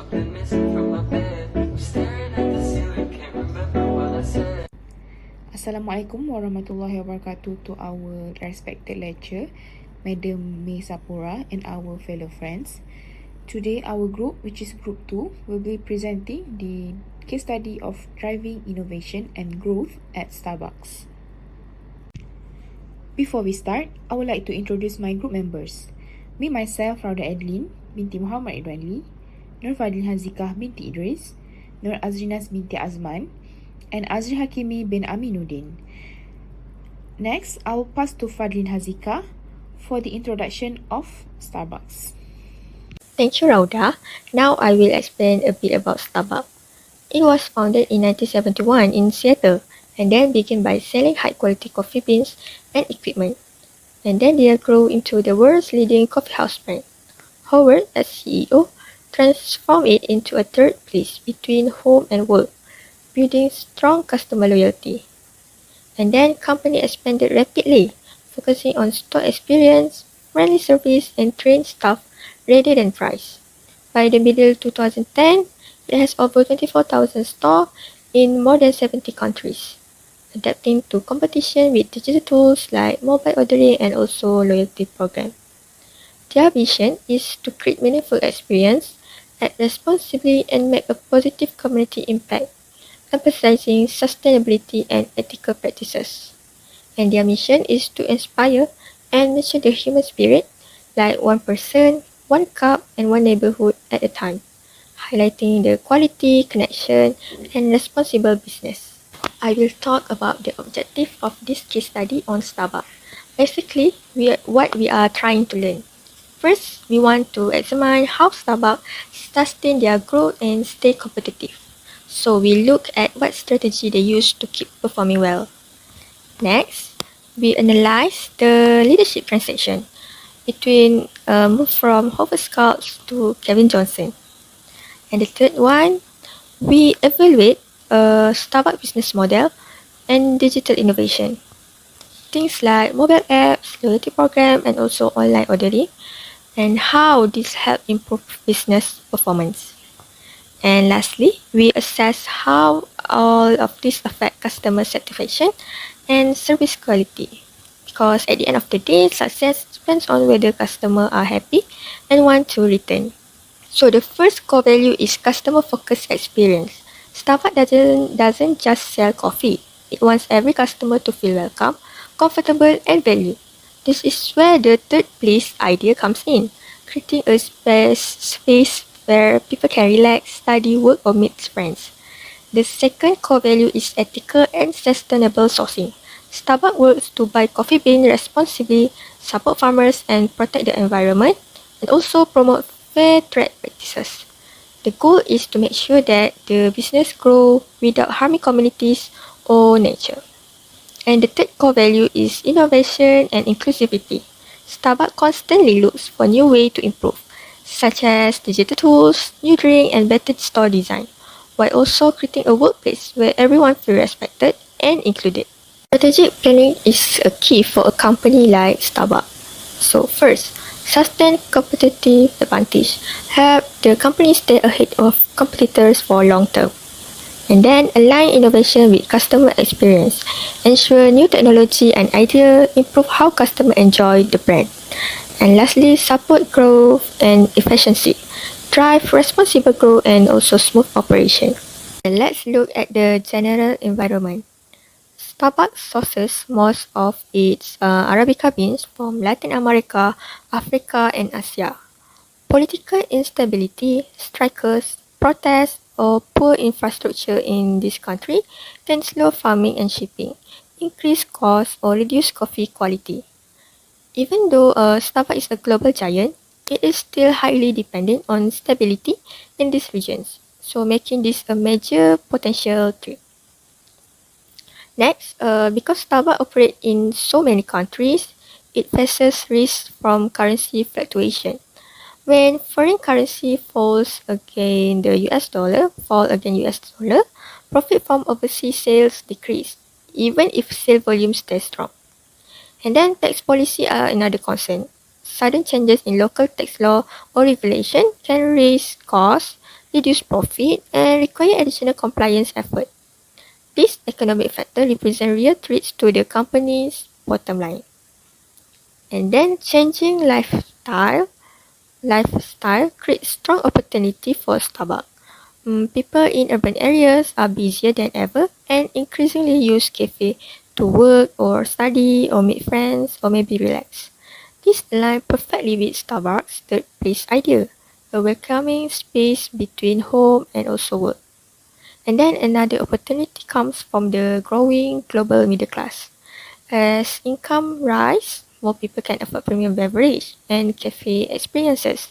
I've been missing from my bed. Staring at the ceiling, can't remember what I said. Assalamualaikum warahmatullahi wabarakatuh to our respected lecturer, Madam May Sapura, and our fellow friends. Today, our group, which is Group 2, will be presenting the case study of driving innovation and growth at Starbucks. Before we start, I would like to introduce my group members. Me, myself, RAUDAH ADLEEN, binti MOHAMMAD NURAZRINAZ HAZIQAH binti IDRIS, NURAZRINAZ binti AZMAN, and AZRI HAKIMI bin AMINUDDin. Next, I will pass to FADHLIN HAZIQAH for the introduction of Starbucks. Thank you, Raudah. Now I will explain a bit about Starbucks. It was founded in 1971 in Seattle and then began by selling high-quality coffee beans and equipment. And then they grew into the world's leading coffee house brand. Howard, as CEO, transformed it into a third place between home and work, building strong customer loyalty. And then company expanded rapidly, focusing on store experience, friendly service, and trained staff rather than price. By the middle 2010, it has over 24,000 stores in more than 70 countries, adapting to competition with digital tools like mobile ordering and also loyalty program. Their vision is to create meaningful experience, act responsibly, and make a positive community impact, emphasizing sustainability and ethical practices. And their mission is to inspire and nurture the human spirit, like one person, one cup, and one neighborhood at a time, highlighting the quality, connection, and responsible business. I will talk about the objective of this case study on Starbucks. Basically, what we are trying to learn. First, we want to examine how Starbucks sustain their growth and stay competitive. So we look at what strategy they use to keep performing well. Next, we analyze the leadership transition between move from Howard Schultz to Kevin Johnson. And the third one, we evaluate Starbucks business model and digital innovation. Things like mobile apps, loyalty program, and also online ordering, and how this help improve business performance. And lastly, we assess how all of this affect customer satisfaction and service quality. Because at the end of the day, success depends on whether customers are happy and want to return. So the first core value is customer-focused experience. Starbucks doesn't just sell coffee. It wants every customer to feel welcome, comfortable, and valued. This is where the third place idea comes in, creating a space where people can relax, study, work, or meet friends. The second core value is ethical and sustainable sourcing. Starbucks works to buy coffee beans responsibly, support farmers, and protect the environment, and also promote fair trade practices. The goal is to make sure that the business grows without harming communities or nature. And the third core value is innovation and inclusivity. Starbucks constantly looks for new ways to improve, such as digital tools, new drink, and better store design, while also creating a workplace where everyone feels respected and included. Strategic planning is a key for a company like Starbucks. So first, sustain competitive advantage. Help the company stay ahead of competitors for long term. And then align innovation with customer experience. Ensure new technology and idea improve how customers enjoy the brand. And lastly, support growth and efficiency. Drive responsible growth and also smooth operation. And let's look at the general environment. Starbucks sources most of its Arabica beans from Latin America, Africa, and Asia. Political instability, strikers, protests, or poor infrastructure in this country can slow farming and shipping, increase costs, or reduce coffee quality. Even though Starbucks is a global giant, it is still highly dependent on stability in these regions, so making this a major potential threat. Next, because Starbucks operates in so many countries, it faces risks from currency fluctuation. When foreign currency falls against the US dollar, profit from overseas sales decrease, even if sale volume stays strong. And then tax policy are another concern. Sudden changes in local tax law or regulation can raise costs, reduce profit, and require additional compliance effort. This economic factor represents real threats to the company's bottom line. And then changing lifestyle creates strong opportunity for Starbucks. People in urban areas are busier than ever and increasingly use cafe to work or study or meet friends or maybe relax. This aligns perfectly with Starbucks' third place idea, a welcoming space between home and also work. And then another opportunity comes from the growing global middle class. As income rise, more people can afford premium beverage and cafe experiences,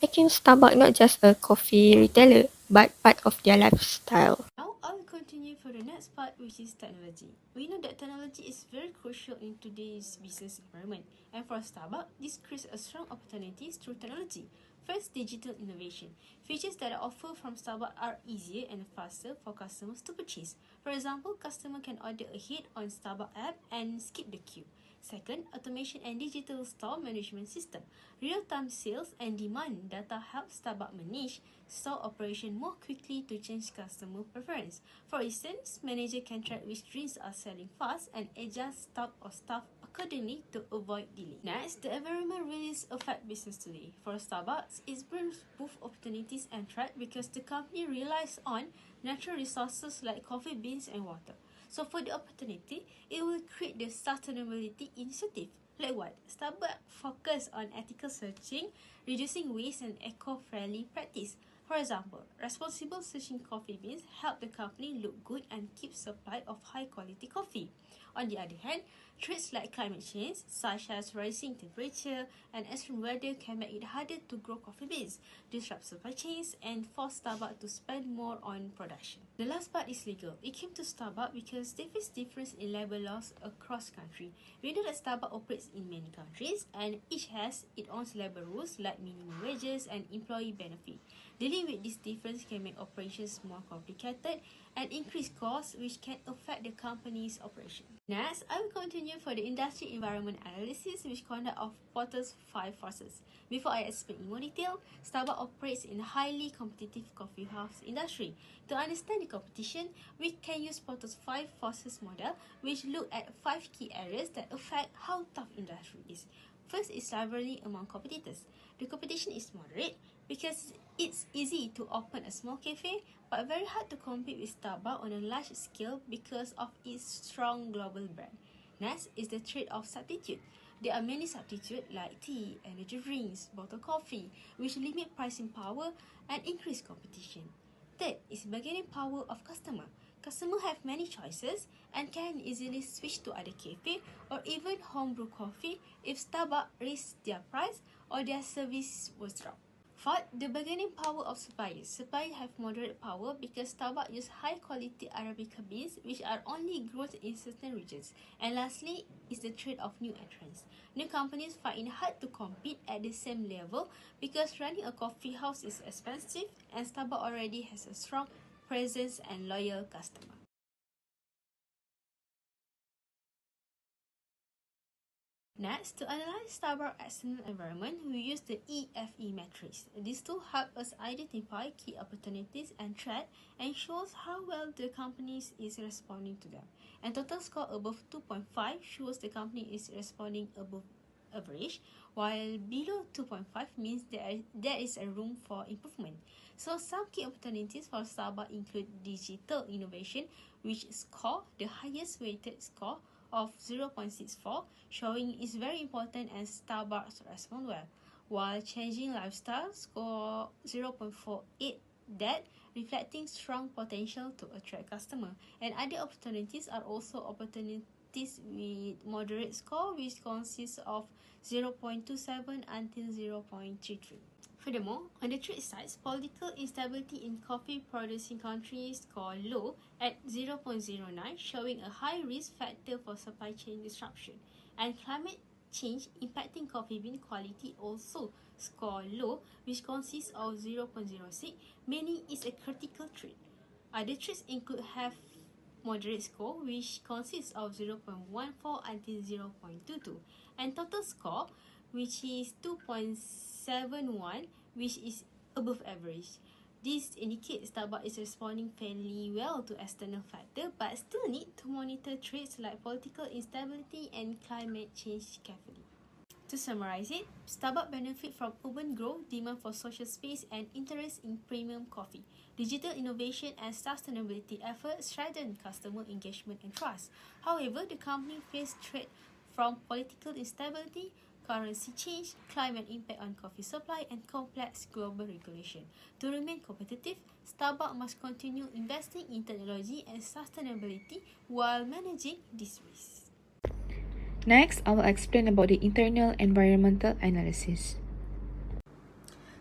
making Starbucks not just a coffee retailer, but part of their lifestyle. Now I'll continue for the next part, which is technology. We know that technology is very crucial in today's business environment, and for Starbucks, this creates a strong opportunities through technology. First, digital innovation. Features that are offered from Starbucks are easier and faster for customers to purchase. For example, customer can order ahead on Starbucks app and skip the queue. Second, automation and digital store management system. Real-time sales and demand data help Starbucks manage store operation more quickly to change customer preference. For instance, manager can track which drinks are selling fast and adjust stock or staff accordingly to avoid delay. Next, the environment really affects business today. For Starbucks, it brings both opportunities and threat because the company relies on natural resources like coffee beans and water. So for the opportunity, it will create the sustainability initiative. Like what? Starbucks focus on ethical sourcing, reducing waste and eco-friendly practice. For example, responsible sourcing coffee beans help the company look good and keep supply of high-quality coffee. On the other hand, threats like climate change, such as rising temperature and extreme weather, can make it harder to grow coffee beans, disrupt supply chains, and force Starbucks to spend more on production. The last part is legal. It came to Starbucks because there is difference in labor laws across country. We know that Starbucks operates in many countries, and each has its own labor rules like minimum wages and employee benefit. Dealing with this difference can make operations more complicated and increase costs, which can affect the company's operation. Next, I will continue for the industry environment analysis, which conduct of Porter's 5 forces. Before I explain in more detail, Starbucks operates in a highly competitive coffee house industry. To understand the competition, we can use Porter's 5 forces model, which look at 5 key areas that affect how tough industry is. First is rivalry among competitors. The competition is moderate because it's easy to open a small cafe, but very hard to compete with Starbucks on a large scale because of its strong global brand. Next is the trade of substitute. There are many substitutes like tea, energy drinks, bottled coffee, which limit pricing power and increase competition. Third is bargaining power of customer. Customers have many choices and can easily switch to other cafe or even homebrew coffee if Starbucks raises their price or their service was dropped. Fourth, the bargaining power of suppliers. Suppliers have moderate power because Starbucks use high-quality Arabica beans which are only grown in certain regions. And lastly is the trade of new entrants. New companies find it hard to compete at the same level because running a coffee house is expensive and Starbucks already has a strong presence and loyal customer. Next, to analyze Starbucks external environment, we use the EFE matrix. This tool helps us identify key opportunities and threats and shows how well the company is responding to them. And total score above 2.5 shows the company is responding above average, while below 2.5 means there is a room for improvement. So some key opportunities for Starbucks include digital innovation, which score the highest weighted score of 0.64, showing is very important and Starbucks respond well, while changing lifestyle score 0.48, that reflecting strong potential to attract customer. And other opportunities are also opportunities with moderate score, which consists of 0.27 until 0.33. Furthermore, on the trade side, political instability in coffee-producing countries score low at 0.09, showing a high risk factor for supply chain disruption. And climate change impacting coffee bean quality also score low, which consists of 0.06, meaning it's a critical threat. Other threats include have moderate score, which consists of 0.14 until 0.22, and total score, which is 2.71, which is above average. This indicates Starbucks is responding fairly well to external factors but still need to monitor traits like political instability and climate change carefully. To summarize it, Starbucks benefit from urban growth, demand for social space, and interest in premium coffee. Digital innovation and sustainability efforts strengthen customer engagement and trust. However, the company faced threat from political instability, currency change, climate impact on coffee supply, and complex global regulation. To remain competitive, Starbucks must continue investing in technology and sustainability while managing these risks. Next, I will explain about the internal environmental analysis.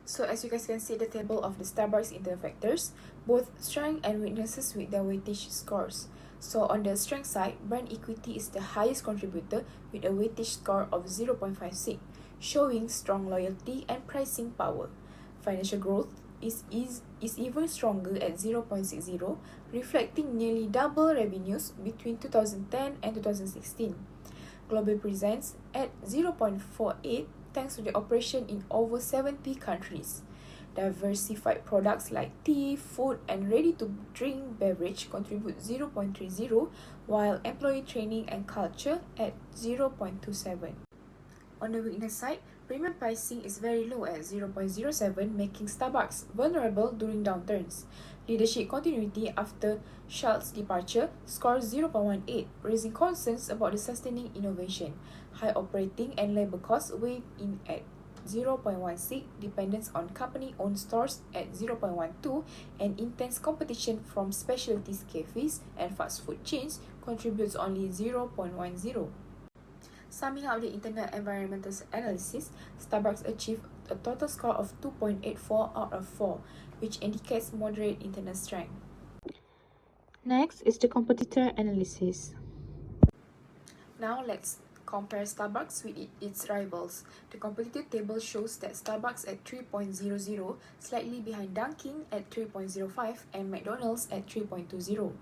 So as you guys can see the table of the Starbucks internal factors, both strength and weaknesses with their weightage scores. So on the strength side, brand equity is the highest contributor with a weightage score of 0.56, showing strong loyalty and pricing power. Financial growth is even stronger at 0.60, reflecting nearly double revenues between 2010 and 2016. Global presence at 0.48 thanks to the operation in over 70 countries. Diversified products like tea, food, and ready-to-drink beverage contribute 0.30, while employee training and culture at 0.27. On the weakness side, premium pricing is very low at 0.07, making Starbucks vulnerable during downturns. Leadership continuity after Schultz departure scores 0.18, raising concerns about the sustaining innovation. High operating and labor costs weigh in at 0.16, dependence on company-owned stores at 0.12, and intense competition from specialty cafes and fast food chains contributes only 0.10. Summing up the internal environmental analysis, Starbucks achieved a total score of 2.84 out of 4, which indicates moderate internal strength. Next is the competitor analysis. Now let's compare Starbucks with its rivals. The competitive table shows that Starbucks at 3.00, slightly behind Dunkin' at 3.05 and McDonald's at 3.20.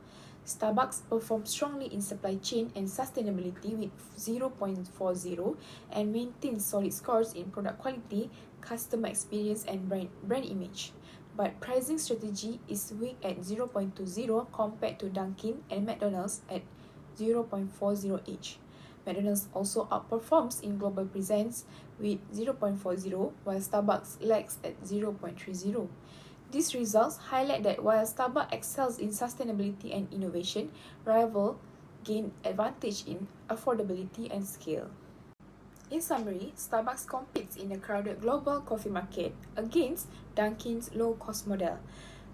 Starbucks performed strongly in supply chain and sustainability with 0.40 and maintained solid scores in product quality, customer experience, and brand image. But pricing strategy is weak at 0.20 compared to Dunkin' and McDonald's at 0.40 each. McDonald's also outperforms in global presence with 0.40, while Starbucks lags at 0.30. These results highlight that while Starbucks excels in sustainability and innovation, rivals gain advantage in affordability and scale. In summary, Starbucks competes in a crowded global coffee market against Dunkin's low-cost model,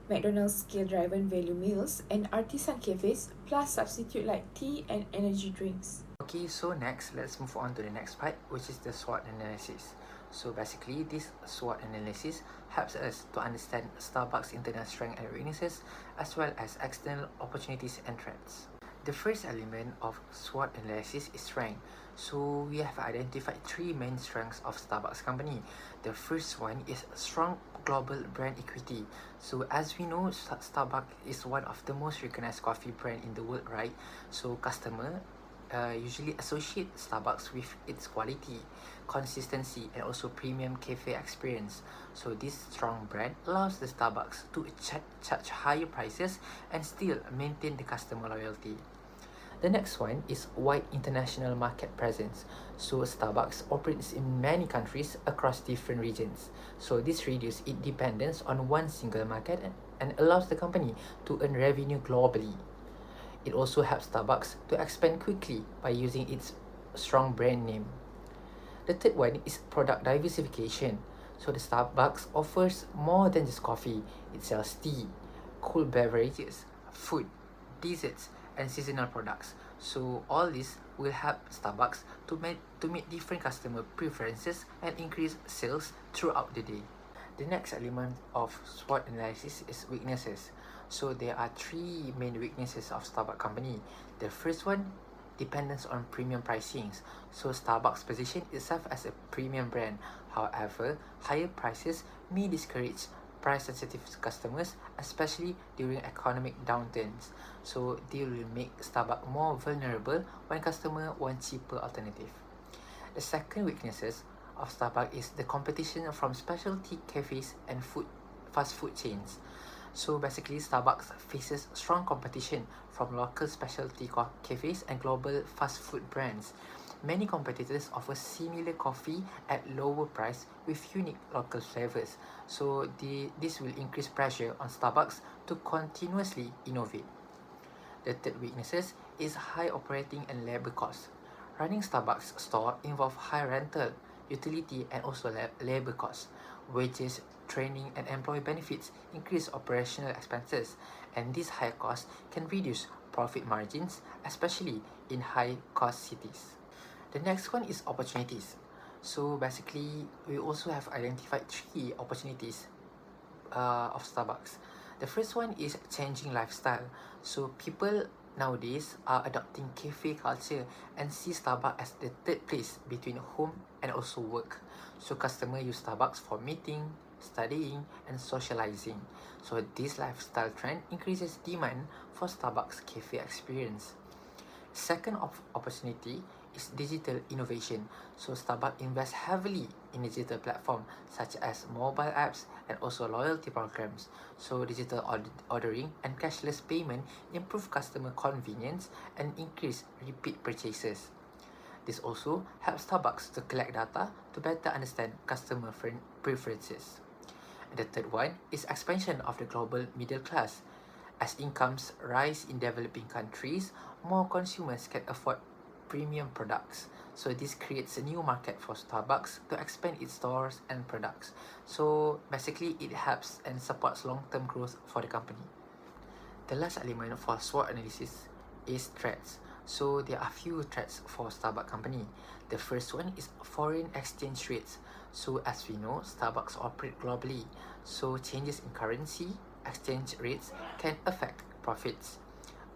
McDonald's scale-driven value meals, and artisan cafes, plus substitute like tea and energy drinks. Okay, so next, let's move on to the next part, which is the SWOT analysis. So basically, this SWOT analysis helps us to understand Starbucks' internal strengths and weaknesses, as well as external opportunities and threats. The first element of SWOT analysis is strength. So we have identified three main strengths of Starbucks company. The first one is strong global brand equity. So as we know, Starbucks is one of the most recognized coffee brand in the world, right? So customer usually associate Starbucks with its quality, consistency, and also premium cafe experience. So this strong brand allows the Starbucks to charge higher prices and still maintain the customer loyalty. The next one is wide international market presence. So Starbucks operates in many countries across different regions. So this reduces its dependence on one single market and allows the company to earn revenue globally. It also helps Starbucks to expand quickly by using its strong brand name. The third one is product diversification. So the Starbucks offers more than just coffee. It sells tea, cool beverages, food, desserts, and seasonal products. So all this will help Starbucks to meet different customer preferences and increase sales throughout the day. The next element of SWOT analysis is weaknesses. So there are three main weaknesses of Starbucks company. The first one, dependence on premium pricings. So Starbucks position itself as a premium brand. However, higher prices may discourage price-sensitive customers, especially during economic downturns. So they will make Starbucks more vulnerable when customers want cheaper alternative. The second weaknesses of Starbucks is the competition from specialty cafes and fast food chains. So basically, Starbucks faces strong competition from local specialty cafes and global fast food brands. Many competitors offer similar coffee at lower price with unique local flavors. So this will increase pressure on Starbucks to continuously innovate. The third weaknesses is high operating and labor costs. Running Starbucks store involve high rental, utility and also labor costs. Wages, training and employee benefits increase operational expenses, and these high costs can reduce profit margins, especially in high cost cities. The next one is opportunities. So basically, we also have identified 3 opportunities of Starbucks. The first one is changing lifestyle. So people nowadays are adopting cafe culture and see Starbucks as the third place between home and also work. So customers use Starbucks for meeting, studying and socializing. So this lifestyle trend increases demand for Starbucks cafe experience. Second opportunity is digital innovation. So Starbucks invests heavily in digital platforms such as mobile apps and also loyalty programs. So digital ordering and cashless payment improve customer convenience and increase repeat purchases. This also helps Starbucks to collect data to better understand customer preferences. And the third one is expansion of the global middle class. As incomes rise in developing countries, more consumers can afford premium products. So this creates a new market for Starbucks to expand its stores and products. So basically, it helps and supports long-term growth for the company. The last element for SWOT analysis is threats. So there are few threats for Starbucks company. The first one is foreign exchange rates. So as we know, Starbucks operate globally. So changes in currency exchange rates can affect profits.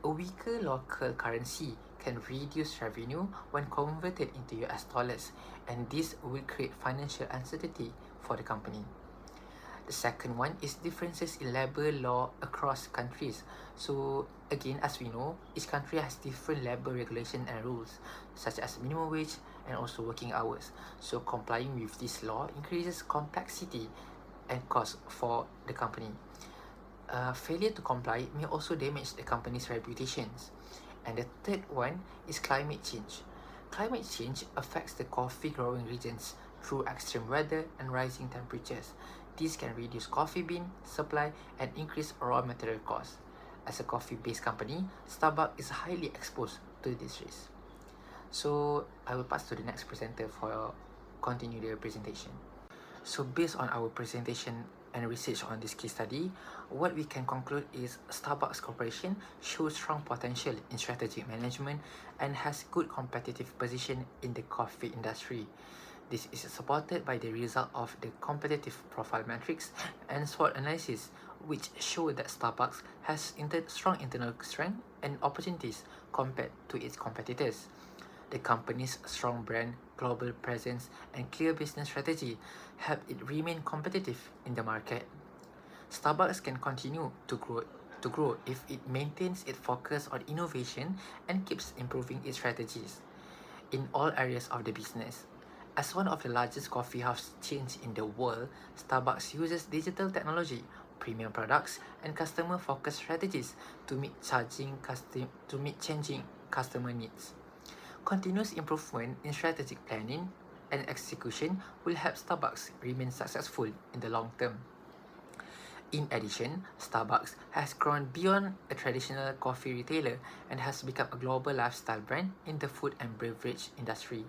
A weaker local currency can reduce revenue when converted into US dollars, and this will create financial uncertainty for the company. The second one is differences in labor law across countries. So again, as we know, each country has different labor regulation and rules, such as minimum wage and also working hours. So complying with this law increases complexity and cost for the company. Failure to comply may also damage the company's reputations. And the third one is climate change. Climate change affects the coffee growing regions through extreme weather and rising temperatures. This can reduce coffee bean supply and increase raw material costs. As a coffee-based company, Starbucks is highly exposed to this risk. So I will pass to the next presenter for continue their presentation. So based on our presentation and research on this case study, what we can conclude is Starbucks Corporation shows strong potential in strategic management and has good competitive position in the coffee industry. This is supported by the result of the competitive profile metrics and SWOT analysis, which show that Starbucks has strong internal strength and opportunities compared to its competitors. The company's strong brand, global presence, and clear business strategy help it remain competitive in the market. Starbucks can continue to grow if it maintains its focus on innovation and keeps improving its strategies in all areas of the business. As one of the largest coffee house chains in the world, Starbucks uses digital technology, premium products, and customer-focused strategies to meet changing customer needs. Continuous improvement in strategic planning and execution will help Starbucks remain successful in the long term. In addition, Starbucks has grown beyond a traditional coffee retailer and has become a global lifestyle brand in the food and beverage industry.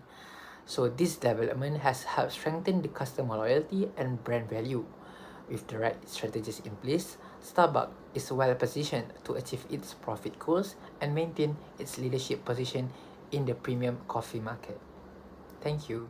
So this development has helped strengthen the customer loyalty and brand value. With the right strategies in place, Starbucks is well positioned to achieve its profit goals and maintain its leadership position in the premium coffee market. Thank you.